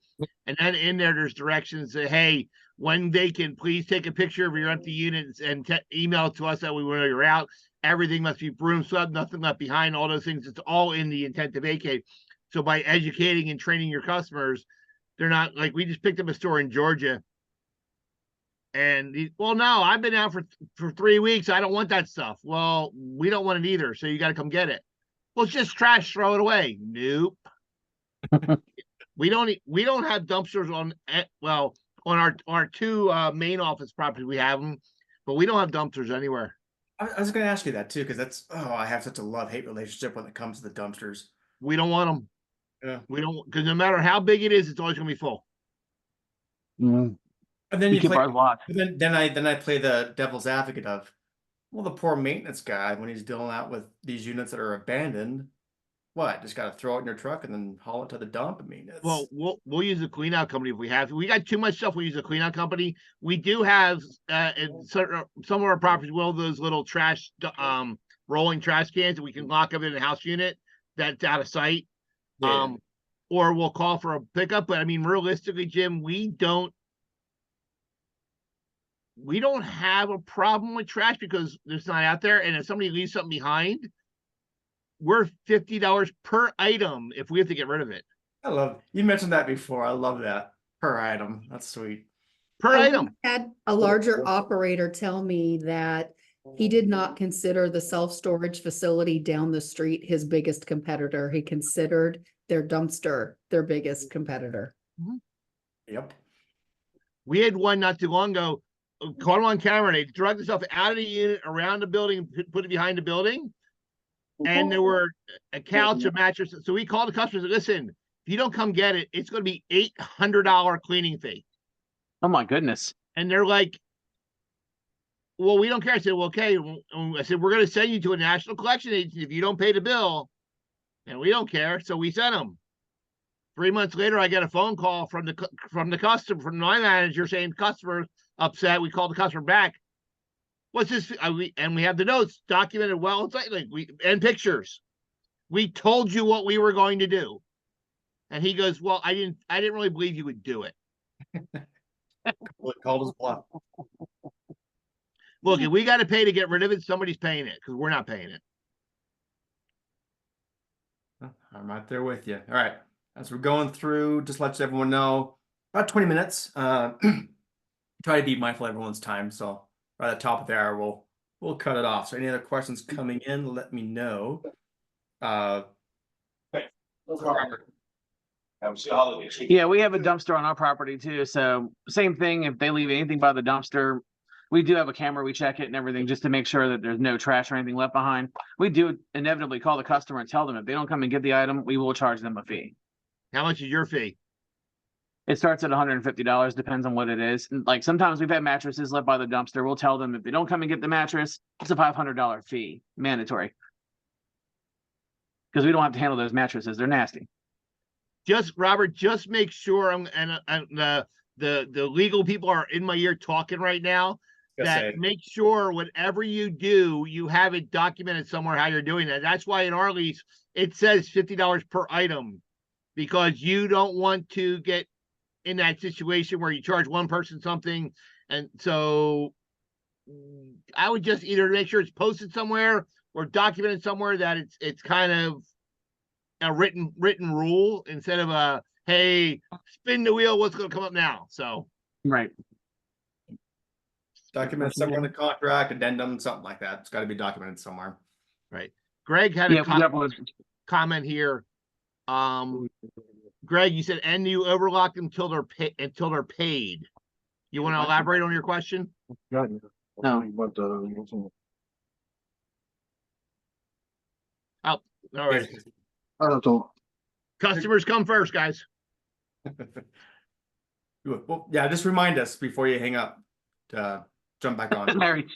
And then in there's directions that, hey, when vacant, please take a picture of your empty units and email it to us that we know you're out. everything must be broom swept, nothing left behind, all those things. It's all in the intent to vacate. So by educating and training your customers, they're not like, we just picked up a store in Georgia. And well, no, I've been out for 3 weeks. I don't want that stuff. Well, we don't want it either. So you got to come get it. Well, it's just trash. Throw it away. Nope. we don't have dumpsters on, well, on our two main office properties. We have them, but we don't have dumpsters anywhere. I was going to ask you that too, because that's, I have such a love-hate relationship when it comes to the dumpsters. We don't want them. Yeah. We don't, because no matter how big it is, it's always going to be full. Mm. And then We you keep play, ours locked. then I play the devil's advocate of, well, the poor maintenance guy, when he's dealing out with these units that are abandoned, what? Just got to throw it in your truck and then haul it to the dump. I mean, it's... Well, we'll use the clean out company if we have to. We got too much stuff. We use a clean out company. We do have in some of our properties, those little trash rolling trash cans that we can lock up in the house unit that's out of sight. Yeah. Or we'll call for a pickup. But I mean, realistically, Jim, we don't have a problem with trash because it's not out there. And if somebody leaves something behind, we're $50 per item if we have to get rid of it. I love, you mentioned that before. I love that per item. That's sweet. Per item. I had a larger operator tell me that he did not consider the self-storage facility down the street his biggest competitor. He considered their dumpster their biggest competitor. Yep. We had one not too long ago, caught them on camera. They drug themselves out of the unit, around the building, and put it behind the building. And there were a couch, a mattress. So we called the customers and listen, if you don't come get it, it's going to be $800 cleaning fee. Oh my goodness. And they're like, well, we don't care. I said, well, okay. I said, we're going to send you to a national collection agency if you don't pay the bill. And we don't care. So we sent them. 3 months later, I get a phone call from the customer, from my manager saying customer upset. We called the customer back. What's this? And we have the notes documented well. It's like and pictures. We told you what we were going to do. And he goes, well, I didn't really believe you would do it. Called his bluff. Look, if we got to pay to get rid of it, somebody's paying it because we're not paying it. I'm right there with you. All right. As we're going through, just let everyone know, about 20 minutes. Try to be mindful of everyone's time. So right at the top of the hour, we'll cut it off. So any other questions coming in, let me know. Yeah, we have a dumpster on our property too. So same thing. If they leave anything by the dumpster, we do have a camera. We check it and everything just to make sure that there's no trash or anything left behind. We do inevitably call the customer and tell them if they don't come and get the item, we will charge them a fee. How much is your fee? It starts at $150, depends on what it is. Like sometimes we've had mattresses left by the dumpster. We'll tell them if they don't come and get the mattress, it's a $500 fee, mandatory. Because we don't have to handle those mattresses. They're nasty. Just Robert, just make sure the legal people are in my ear talking right now. That make sure whatever you do, you have it documented somewhere how you're doing that. That's why in our lease it says $50 per item, because you don't want to get in that situation where you charge one person something. And so I would just either make sure it's posted somewhere or documented somewhere that it's kind of a written rule instead of a, hey, spin the wheel, what's going to come up now? So right. Document somewhere in the contract, addendum, something like that. It's got to be documented somewhere. Right. Greg had a comment here. Greg, you said, and you overlock them until they're paid. You want to elaborate on your question? No. Oh, all right. Customers come first, guys. Well, yeah, just remind us before you hang up to jump back on. Larry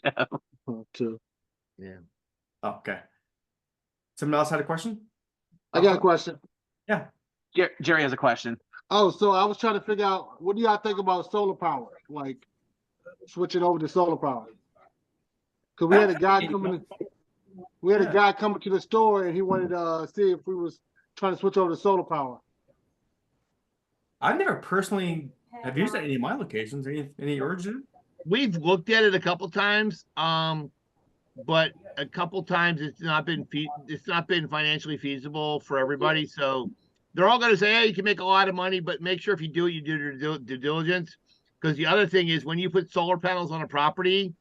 Joe. Yeah. Oh, okay. Someone else had a question? I got a question. Yeah. Jerry has a question. Oh, so I was trying to figure out, what do y'all think about solar power? Like switching over to solar power? Because we had a guy coming to the store and he wanted to see if we was trying to switch over to solar power. I've never personally have used it at any of my locations. Any urgent? We've looked at it a couple times. but a couple times it's not been financially feasible for everybody. So they're all going to say, hey, you can make a lot of money, but make sure if you do it, you do your due diligence. Because the other thing is when you put solar panels on a property,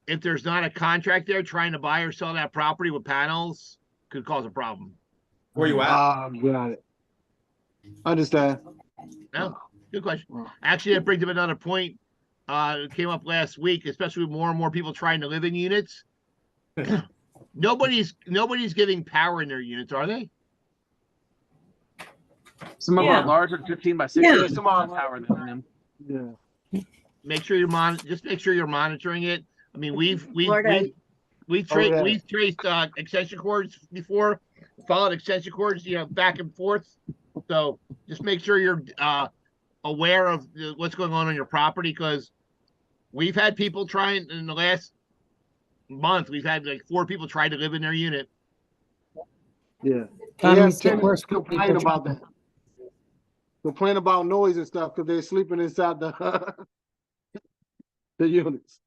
if there's not a contract there trying to buy or sell that property with panels, could cause a problem. Where you at? Got it. Understand. No, good question. Actually, that brings up another point. It came up last week, especially with more and more people trying to live in units. Nobody's giving power in their units, are they? Some of our larger 15 by 60 Yeah. some are power than them. Yeah. Make sure just make sure you're monitoring it. I mean, we've Florida. traced extension cords before, followed extension cords, back and forth. So just make sure you're aware of what's going on your property, because we've had people trying in the last month. We've had like 4 people try to live in their unit. Yeah. Economy's We have getting worse. tenants complain about that. Complain about noise and stuff because they're sleeping inside the the units.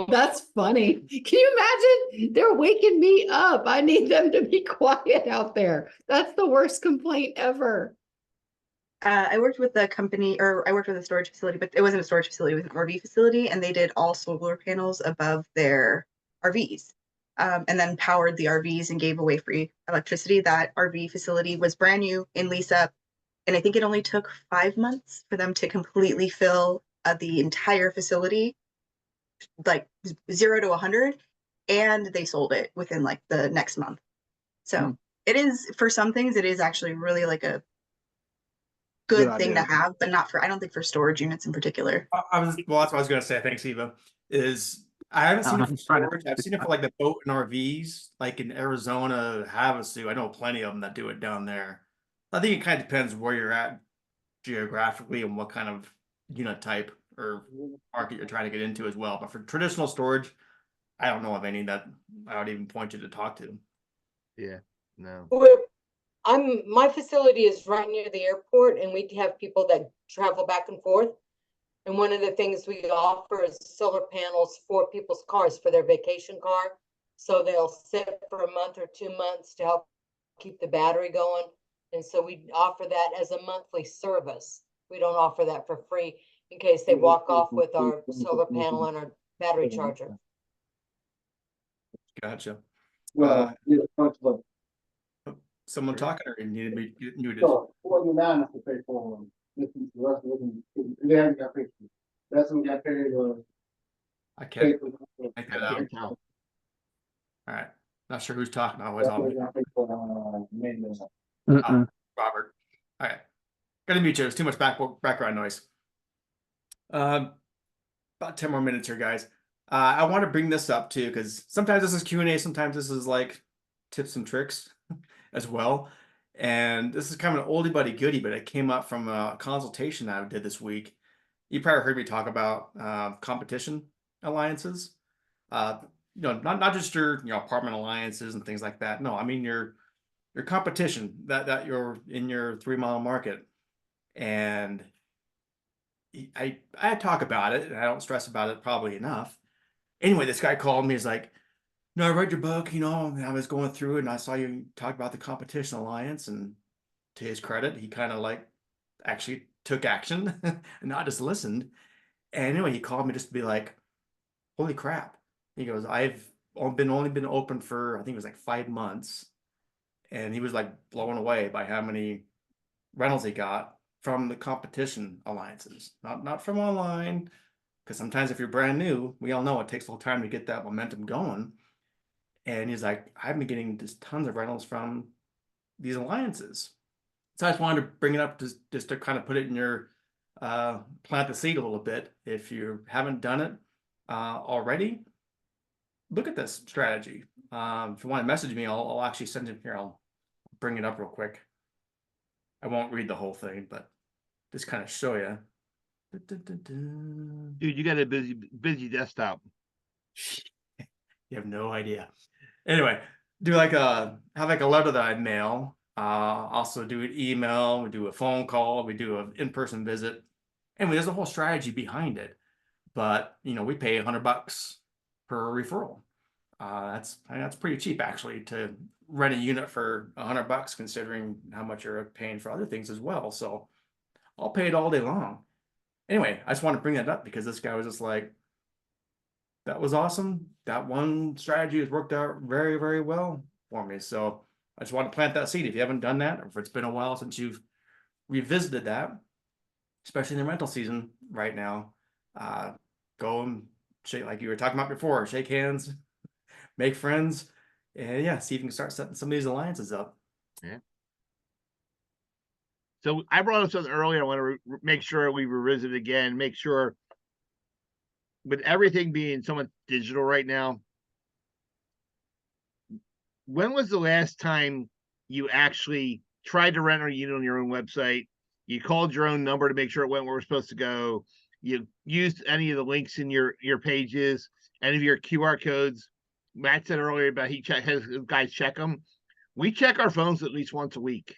That's funny. Can you imagine? They're waking me up. I need them to be quiet out there. That's the worst complaint ever. I worked with a company, or I worked with a storage facility, but it wasn't a storage facility, it was an RV facility, and they did all solar panels above their RVs, and then powered the RVs and gave away free electricity. That RV facility was brand new in lease up, and I think it only took 5 months for them to completely fill the entire facility, like 0 to 100, and they sold it within like the next month. So it is, for some things, it is actually really like a good thing to have, but not for, I don't think for storage units in particular. That's what I was going to say. Thanks, Eva. Is I haven't seen it for storage. I've seen it for like the boat and RVs, like in Arizona, Havasu. I know plenty of them that do it down there. I think it kind of depends where you're at geographically and what kind of unit type or market you're trying to get into as well. But for traditional storage, I don't know of any that I would even point you to talk to. Yeah, no. My facility is right near the airport, and we have people that travel back and forth. And one of the things we offer is solar panels for people's cars for their vacation car. So they'll sit for a month or 2 months to help keep the battery going. And so we offer that as a monthly service. We don't offer that for free in case they walk off with our solar panel and our battery charger. Gotcha. Well, Someone talking, or you need to be muted? So 49 is to pay for them. The rest of them, they haven't got paid. That's when got paid. I can't make that out. All right. Not sure who's talking. I always Robert. All right. Gotta mute you. There's too much background noise. About 10 more minutes here, guys. I want to bring this up too, because sometimes this is Q&A, sometimes this is like tips and tricks as well. And this is kind of an oldie buddy goodie, but it came up from a consultation that I did this week. You probably heard me talk about competition alliances. Not just your apartment alliances and things like that. No, I mean your competition that you're in your 3 mile market. And I talk about it, and I don't stress about it probably enough. Anyway, this guy called me. He's like, "No, I read your book, and I was going through it, and I saw you talk about the competition alliance." And to his credit, he kind of like actually took action and not just listened. And anyway, he called me just to be like, "Holy crap." He goes, "I've only been open for, I think it was like 5 months." And he was like blown away by how many rentals he got from the competition alliances, not from online. Because sometimes if you're brand new, we all know it takes a little time to get that momentum going. And he's like, "I've been getting just tons of rentals from these alliances." So I just wanted to bring it up just to kind of put it in your, plant the seed a little bit. If you haven't done it already, look at this strategy. If you want to message me, I'll actually send it here. I'll bring it up real quick. I won't read the whole thing, but just kind of show you. Dude, you got a busy desktop. You have no idea. Anyway, have like a letter that I mail. Also do an email. We do a phone call. We do an in-person visit. Anyway, there's a whole strategy behind it. But we pay $100 per referral. That's pretty cheap actually to rent a unit for $100, considering how much you're paying for other things as well. So I'll pay it all day long. Anyway, I just want to bring that up because this guy was just like, that was awesome. That one strategy has worked out very, very well for me. So I just want to plant that seed. If you haven't done that, or if it's been a while since you've revisited that, especially in the rental season right now, go and shake, like you were talking about before, shake hands, make friends, and yeah, see if you can start setting some of these alliances up. Yeah. So I brought up something earlier. I want to make sure we revisit it again, make sure with everything being so much digital right now, when was the last time you actually tried to rent a unit on your own website? You called your own number to make sure it went where we're supposed to go. You used any of the links in your pages, any of your QR codes. Matt said earlier about his guys check them. We check our phones at least once a week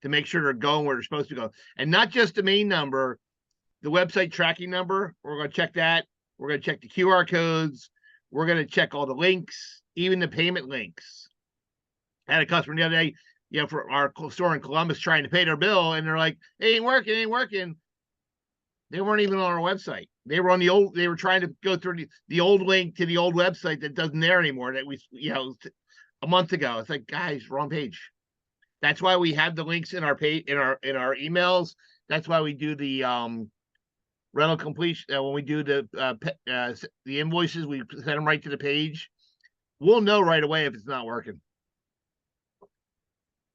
to make sure they're going where they're supposed to go. And not just the main number, the website tracking number. We're going to check that. We're going to check the QR codes. We're going to check all the links, even the payment links. I had a customer the other day, for our store in Columbus trying to pay their bill, and they're like, "Hey, ain't working. They weren't even on our website. They were on the old, they were trying to go through the old link to the old website that doesn't there anymore, that we, a month ago. It's like, guys, wrong page. That's why we have the links in our page, in our emails. That's why we do the rental completion. When we do the invoices, we send them right to the page. We'll know right away if it's not working.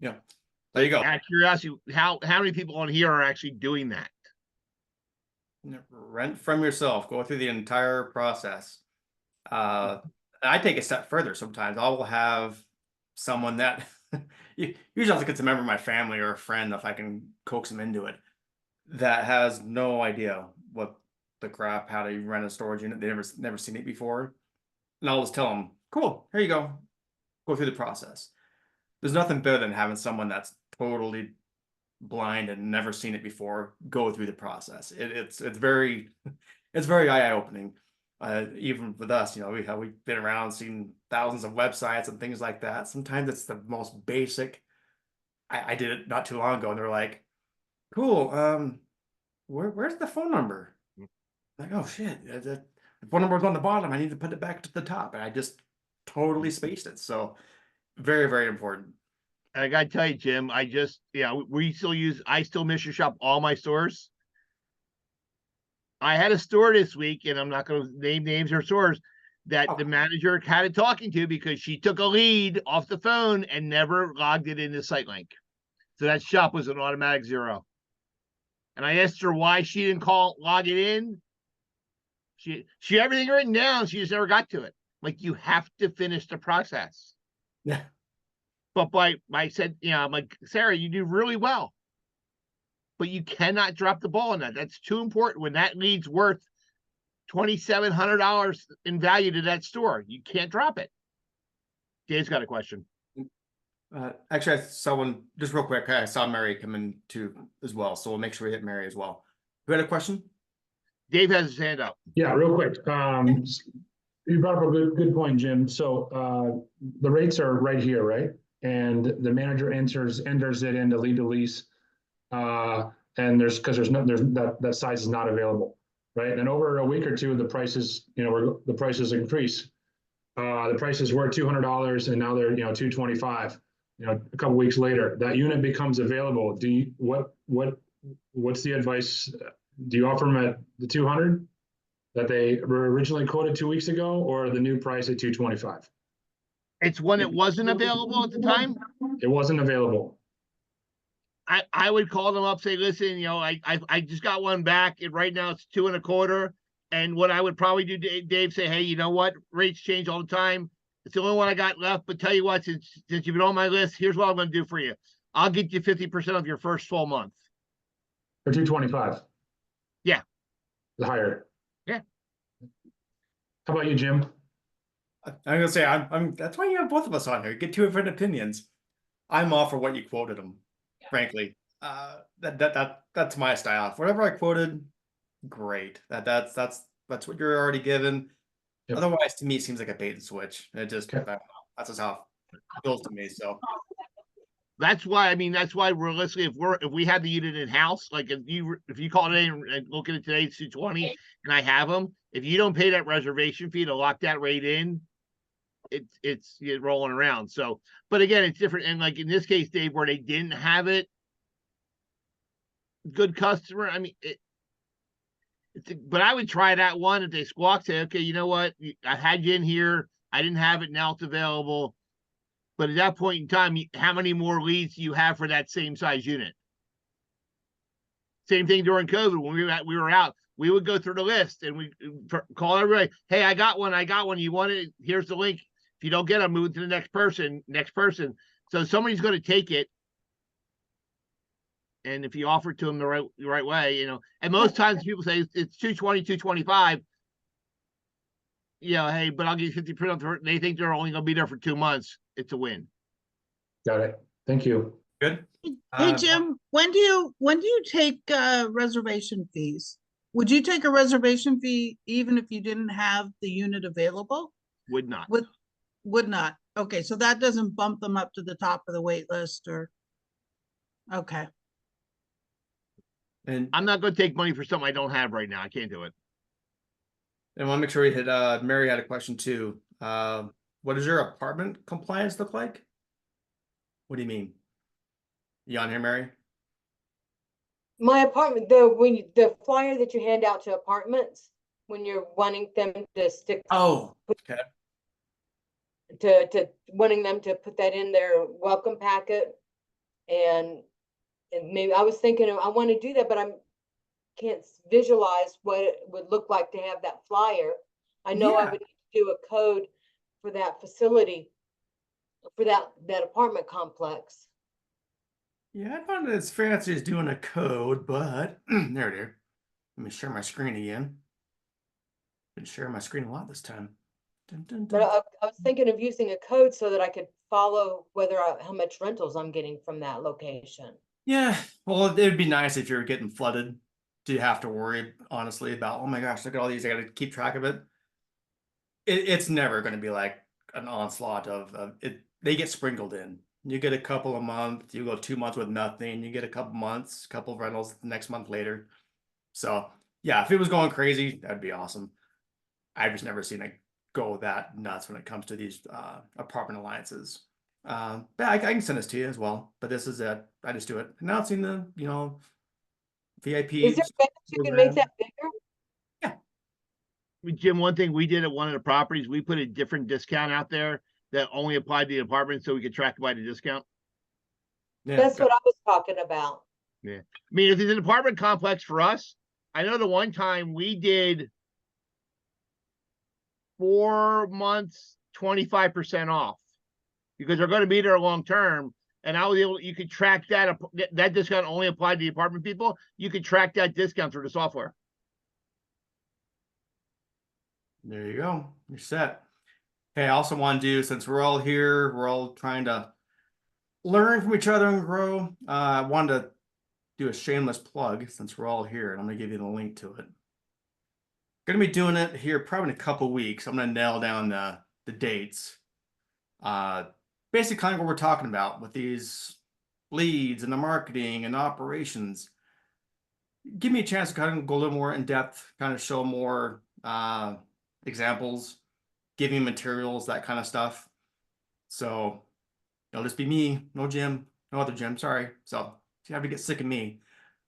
Yeah, there you go. Out of curiosity, how many people on here are actually doing that? Rent from yourself. Go through the entire process. I take a step further. Sometimes I will have someone that usually it's a member of my family or a friend, if I can coax them into it, that has no idea what the crap, how to rent a storage unit. They never seen it before, and I'll just tell them, "Cool, here you go. Go through the process." There's nothing better than having someone that's totally blind and never seen it before go through the process. It's very eye-opening. Even with us, we've been around, seen thousands of websites and things like that. Sometimes it's the most basic. I did it not too long ago, and they're like, "Cool, where's the phone number?" Like, oh shit, the phone number was on the bottom. I need to put it back to the top, and I just totally spaced it. So very, very important. I gotta tell you, Jim, I still Mystery Shop all my stores. I had a store this week, and I'm not going to name names or stores, that the manager had it talking to because she took a lead off the phone and never logged it into SiteLink. So that shop was an automatic 0. And I asked her why she didn't log it in. She had everything written down. She just never got to it. Like, you have to finish the process. Yeah. But I said, I'm like, Sarah, you do really well, but you cannot drop the ball on that. That's too important. When that lead's worth $2,700 in value to that store, you can't drop it. Dave's got a question. Actually, I saw one just real quick. I saw Mary come in too as well, so we'll make sure we hit Mary as well. Who had a question? Dave has his hand up. Yeah, real quick. You brought up a good point, Jim. So the rates are right here, right? And the manager enters it into lead to lease, and that size is not available, right? And over a week or two, the prices increase. The prices were $200, and now they're $225. A couple weeks later, that unit becomes available. What's the advice? Do you offer them at the 200 that they were originally quoted 2 weeks ago, or the new price at 225? It's when it wasn't available at the time. It wasn't available. I would call them up, say, listen, I just got one back, and right now it's $225. And what I would probably do, Dave, say, hey, you know what? Rates change all the time. It's the only one I got left. But tell you what, since you've been on my list, here's what I'm going to do for you. I'll get you 50% of your first full month. For 225. Yeah. The higher. Yeah. How about you, Jim? I'm gonna say that's why you have both of us on here. You get two different opinions. I'm all for what you quoted them, frankly. That's my style. Whatever I quoted, great. That's what you're already given. Yep. Otherwise, to me, it seems like a bait and switch. It just, I don't know. That's just how it feels to me. So That's why, that's why realistically, if we had the unit in house, like if you call it in and look at it today, it's 220, and I have them. If you don't pay that reservation fee to lock that rate in, it's you're rolling around. So, but again, it's different. And like in this case, Dave, where they didn't have it, good customer. But I would try that one if they squawk, say, okay, you know what? I had you in here. I didn't have it. Now it's available. But at that point in time, how many more leads do you have for that same size unit? Same thing during COVID when we were out. We would go through the list and we call everybody. Hey, I got one. You want it? Here's the link. If you don't get it, move to the next person. So somebody's going to take it. And if you offer it to them the right way, and most times people say it's 220, 225. Hey, but I'll give you 50%. They think they're only going to be there for 2 months. It's a win. Got it. Thank you. good. Hey, Jim, when do you take reservation fees? Would you take a reservation fee even if you didn't have the unit available? Would not. Would not. Okay, so that doesn't bump them up to the top of the wait list or okay. And I'm not going to take money for something I don't have right now. I can't do it. I want to make sure we hit. Mary had a question too. What does your apartment compliance look like? What do you mean? You on here, Mary? My apartment, the flyer that you hand out to apartments when you're wanting them to stick. Oh, okay. To wanting them to put that in their welcome packet, and maybe I was thinking I want to do that, but I can't visualize what it would look like to have that flyer. I know I would need to do a code for that facility, for that apartment complex. Yeah, I found it as fancy as doing a code, but there it is. Let me share my screen again. Been sharing my screen a lot this time. Dun, dun, dun. But I was thinking of using a code so that I could follow how much rentals I'm getting from that location. Yeah, well, it would be nice if you're getting flooded. Do you have to worry, honestly, about, oh my gosh, look at all these, I got to keep track of it. It's never going to be like an onslaught of it. They get sprinkled in. You get a couple a month, you go 2 months with nothing, you get a couple months, couple of rentals the next month later. So yeah, if it was going crazy, that'd be awesome. I've just never seen it go that nuts when it comes to these apartment alliances. But I can send this to you as well, but this is it. I just do it. Announcing the, VIP. Is there a way that you can make that bigger? Jim, one thing we did at one of the properties, we put a different discount out there that only applied to the apartment so we could track it by the discount. Yeah, That's what I was talking about. Yeah. If it's an apartment complex for us, I know the one time we did 4 months, 25% off because they're going to be there long term. And I was able, you could track that discount only applied to the apartment people. You could track that discount through the software. There you go. You're set. Hey, I also want to do, since we're all here, we're all trying to learn from each other and grow. I wanted to do a shameless plug since we're all here, and I'm going to give you the link to it. Going to be doing it here probably in a couple weeks. I'm going to nail down the dates. Basically, kind of what we're talking about with these leads and the marketing and operations. Give me a chance to kind of go a little more in depth, kind of show more examples, giving materials, that kind of stuff. So it'll just be me, no Jim, no other Jim, sorry. So you have to get sick of me.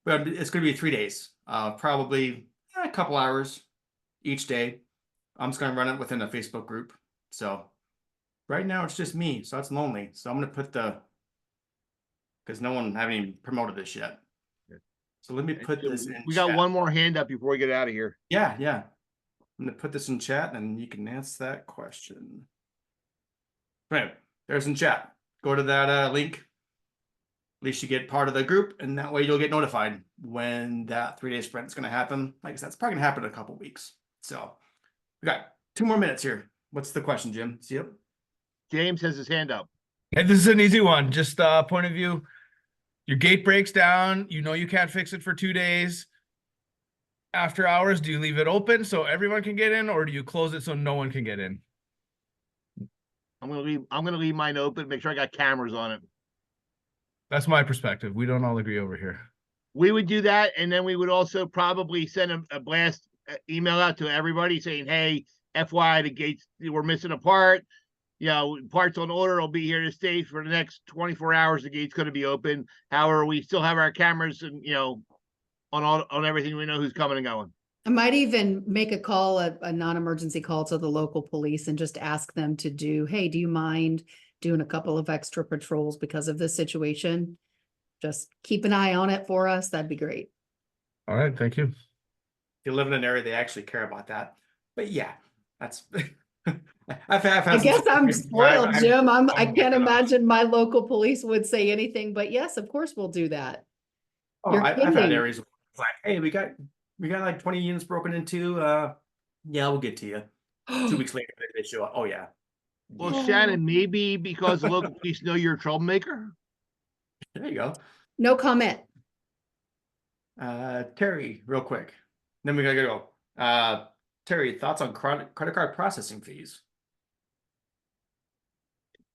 But it's going to be 3 days, probably a couple hours each day. I'm just going to run it within a Facebook group. So right now it's just me, so that's lonely. So I'm going to put because no one haven't even promoted this yet. So let me put this in We chat. got one more hand up before we get out of here. Yeah. I'm going to put this in chat and you can answer that question. Right, there's in chat. Go to that link. At least you get part of the group, and that way you'll get notified when that 3-day sprint is going to happen. Like I said, it's probably going to happen in a couple weeks. So we got 2 more minutes here. What's the question, Jim? See you. James has his hand up. Hey, this is an easy one. Just point of view. Your gate breaks down. You know you can't fix it for 2 days. after hours, do you leave it open so everyone can get in, or do you close it so no one can get in? I'm gonna leave mine open, make sure I got cameras on it. That's my perspective. We don't all agree over here. We would do that, and then we would also probably send a blast email out to everybody saying, hey, FYI, the gates, we're missing a part. You know, parts on order will be here to stay for the next 24 hours. The gate's going to be open. However, we still have our cameras and, you know, on everything. We know who's coming and going. I might even make a call, a non-emergency call to the local police and just ask them to do, hey, do you mind doing a couple of extra patrols because of this situation? Just keep an eye on it for us. That'd be great. All right, thank you. If you live in an area, they actually care about that. But yeah, that's. I've had I guess I'm spoiled, Jim. I I'm can't imagine my local police would say anything, but yes, of course we'll do that. Oh, You're I've had kidding. areas where it's like, hey, we got like 20 units broken into. Yeah, we'll get to you. 2 weeks later, they show up. Oh yeah. Well, Shannon, maybe because the local police know you're a troublemaker. There you go. No comment. Terry, real quick. Then we gotta go. Terry, thoughts on credit card processing fees?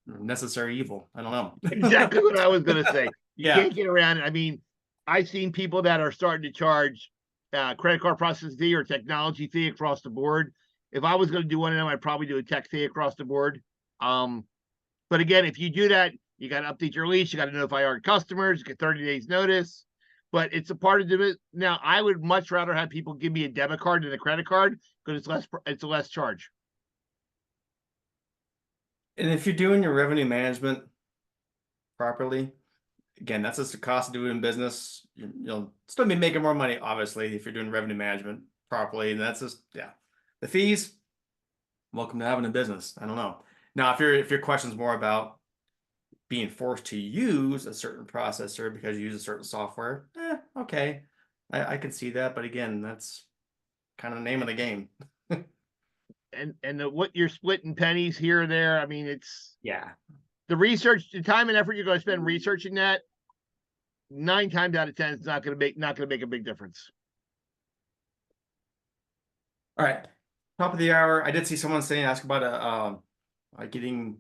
Necessary evil. I don't know. Exactly what I was gonna say. You Yeah. can't get around it. I mean, I've seen people that are starting to charge credit card processing fee or technology fee across the board. If I was going to do one of them, I'd probably do a tech fee across the board. But again, if you do that, you got to update your lease. You got to notify our customers. Get 30 days notice. But it's a part of it. Now, I would much rather have people give me a debit card than a credit card because it's a less charge. And if you're doing your revenue management properly, again, that's just the cost of doing business. You'll still be making more money, obviously, if you're doing revenue management properly. And that's just, yeah. The fees, welcome to having a business. I don't know. Now, if your question's more about being forced to use a certain processor because you use a certain software, okay. I can see that. But again, that's kind of the name of the game. And what you're splitting pennies here or there, I mean, it's the research, the time and effort you're going to spend researching that. 9 times out of 10, it's not going to make a big difference. All right, top of the hour. I did see someone ask about getting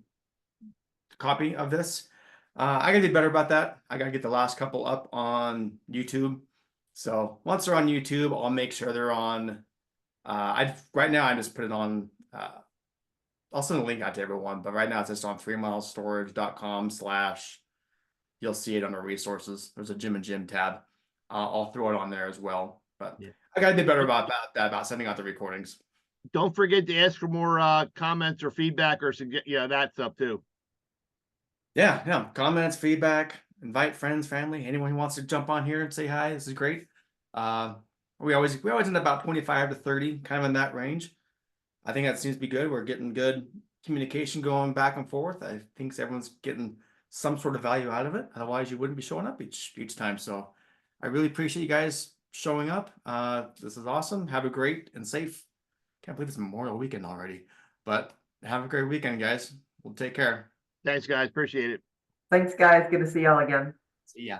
a copy of this. I gotta do better about that. I gotta get the last couple up on YouTube. So once they're on YouTube, I'll make sure they're on. Right now I just put it on. I'll send a link out to everyone, but right now it's just on 3milestorage.com/ you'll see it under resources. There's a Jim&Jim tab. I'll throw it on there as well. But I gotta do better about that, about sending out the recordings. Don't forget to ask for more comments or feedback or that stuff too. Yeah, comments, feedback, invite friends, family, anyone who wants to jump on here and say hi. This is great. We always end about 25 to 30, kind of in that range. I think that seems to be good. We're getting good communication going back and forth. I think everyone's getting some sort of value out of it. Otherwise, you wouldn't be showing up each time. So I really appreciate you guys showing up. This is awesome. Have a great and safe. Can't believe it's Memorial Weekend already. But have a great weekend, guys. We'll take care. Thanks, guys. Appreciate it. Thanks, guys. Good to see y'all again. See ya.